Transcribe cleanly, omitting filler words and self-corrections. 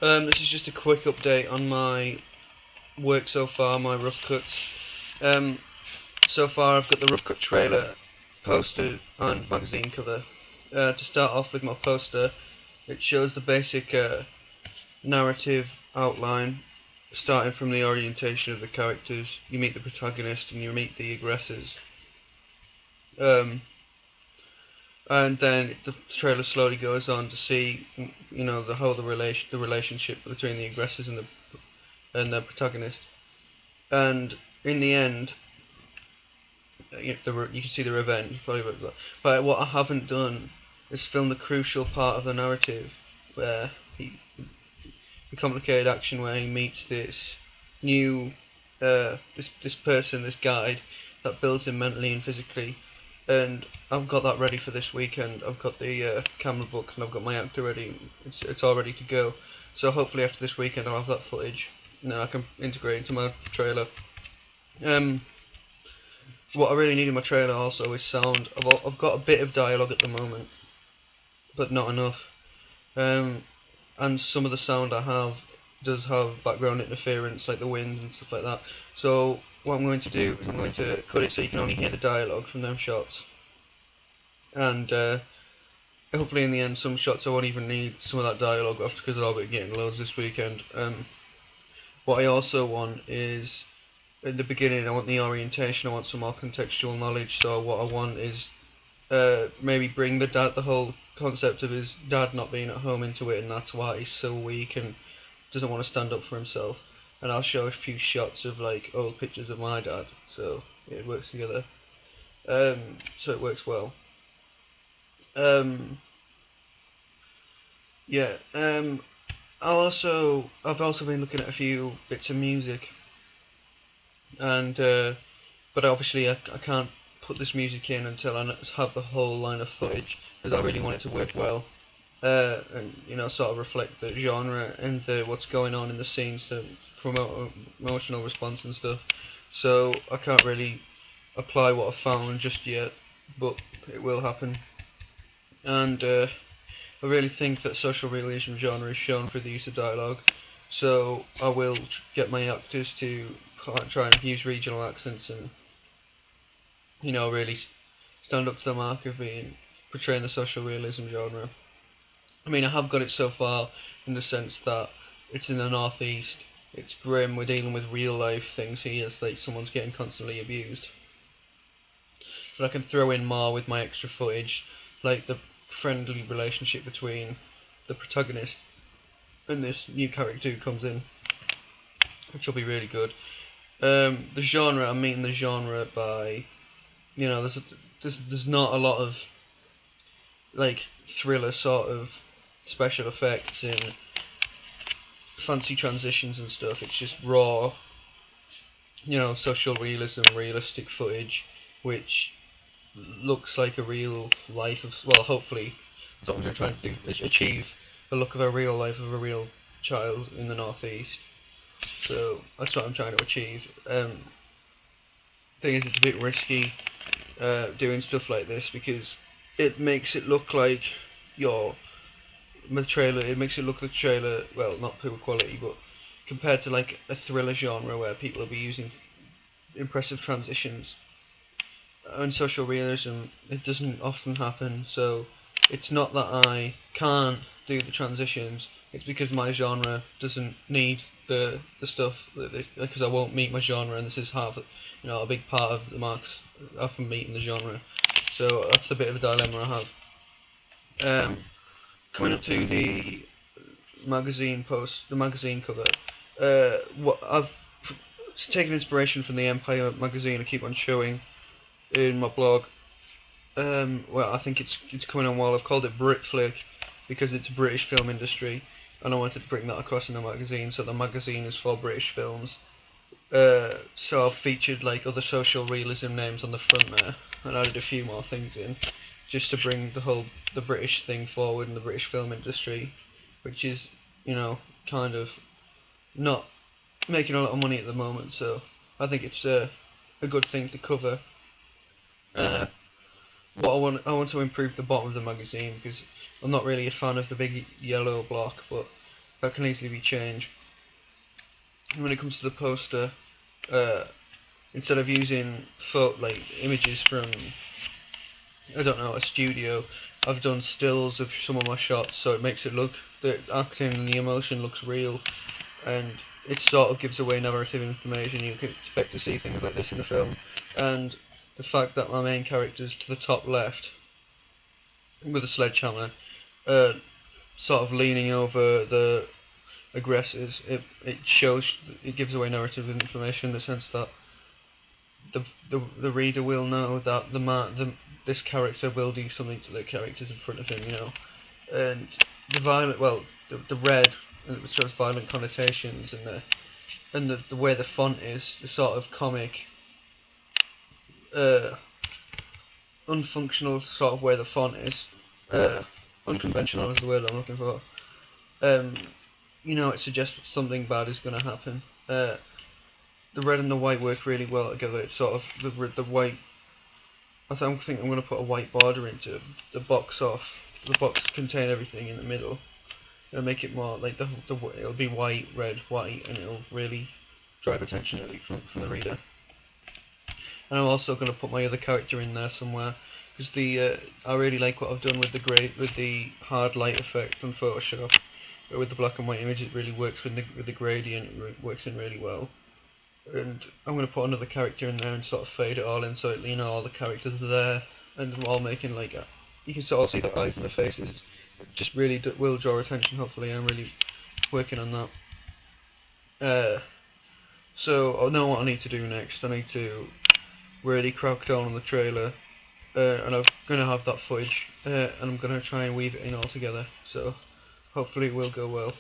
This is just a quick update on my work so far, my rough cuts. Um, so far I've got the rough cut trailer, poster and magazine cover. To start off with my poster, it shows the basic narrative outline, starting from the orientation of the characters. You meet the protagonist and you meet the aggressors. Um, and then the trailer slowly goes on to see, the relationship between the aggressors and the protagonist. And in the end, you can see the revenge. But what I haven't done is film the crucial part of the narrative, where the complicated action where he meets this new, this person, this guide that builds him mentally and physically. And I've got that ready for this weekend. I've got the camera book and I've got my actor ready. It's all ready to go. So hopefully after this weekend I'll have that footage and then I can integrate into my trailer. Um, what I really need in my trailer also is sound. I've got a bit of dialogue at the moment, but not enough. Um, and some of the sound I have does have background interference, like the wind and stuff like that. So what I'm going to do is I'm going to cut it so you can only hear the dialogue from them shots, and hopefully in the end some shots I won't even need some of that dialogue after because I'll be getting loads this weekend. What I also want is at the beginning I want the orientation, I want some more contextual knowledge. So what I want is maybe bring the whole concept of his dad not being at home into it, and that's why he's so weak and doesn't want to stand up for himself. And I'll show a few shots of like old pictures of my dad, so it works together. So it works well. Um, yeah. I've also been looking at a few bits of music, and but obviously I can't put this music in until I have the whole line of footage, because I really want it to work well. And sort of reflect the genre and what's going on in the scenes to promote emotional response and stuff. So I can't really apply what I found just yet, but it will happen. And I really think that social realism genre is shown through the use of dialogue. So I will get my actors to try and use regional accents and really stand up to the mark of being portraying the social realism genre. I mean, I have got it so far in the sense that it's in the northeast. It's grim. We're dealing with real life things here. It's like someone's getting constantly abused. But I can throw in more with my extra footage, like the friendly relationship between the protagonist and this new character who comes in, which will be really good. The genre, I'm meeting the genre by, there's not a lot of like thriller sort of special effects and fancy transitions and stuff. It's just raw, social realism, realistic footage, which looks like a real life of. Well, hopefully, that's what I'm trying to do. Achieve the look of a real life of a real child in the northeast. So that's what I'm trying to achieve. Thing is, it's a bit risky doing stuff like this because it makes it look like your trailer. It makes it look like the trailer. Well, not poor quality, but compared to like a thriller genre where people will be using impressive transitions and social realism, it doesn't often happen. So it's not that I can't do the transitions. It's because my genre doesn't need the stuff because I won't meet my genre, and this is half a big part of the marks often meeting the genre. So that's a bit of a dilemma I have. Coming up to the the magazine cover. What I've taken inspiration from the Empire magazine. I keep on showing in my blog. Well, I think it's coming on well. I've called it Britflick because it's British film industry, and I wanted to bring that across in the magazine. So the magazine is for British films. So I've featured like other social realism names on the front there, and added a few more things in, just to bring the British thing forward in the British film industry, which is kind of not making a lot of money at the moment. So I think it's a good thing to cover. Uh, what I want to improve the bottom of the magazine because I'm not really a fan of the big yellow block, but that can easily be changed. And when it comes to the poster, instead of using like images from, I don't know, a studio, I've done stills of some of my shots, so it makes it look, the acting and the emotion looks real, and it sort of gives away narrative information. You can expect to see things like this in the film. And the fact that my main character's to the top left with a sledgehammer, sort of leaning over the aggressors, it shows, it gives away narrative information in the sense that the reader will know that this character will do something to the characters in front of him, you know. And the violent, well, the red, which shows violent connotations, and the way the font is, the sort of comic, unfunctional sort of way the font is, unconventional is the word I'm looking for. You know, it suggests that something bad is going to happen. The red and the white work really well together. It's sort of the white. I think I'm going to put a white border into the box off. The box contain everything in the middle. It'll make it more like it'll be white, red, white, and it'll really drive attention from the reader. And I'm also going to put my other character in there somewhere, because I really like what I've done with the hard light effect on Photoshop. But with the black and white image, it really works with the gradient. It works in really well. And I'm going to put another character in there and sort of fade it all in, so you know all the characters are there, and I'm all making like you can sort of see the eyes and the faces. It just really will draw attention. Hopefully, I'm really working on that. So I know what I need to do next. I need to really crack down on the trailer, and I'm going to have that footage, and I'm going to try and weave it in all together. So hopefully it will go well.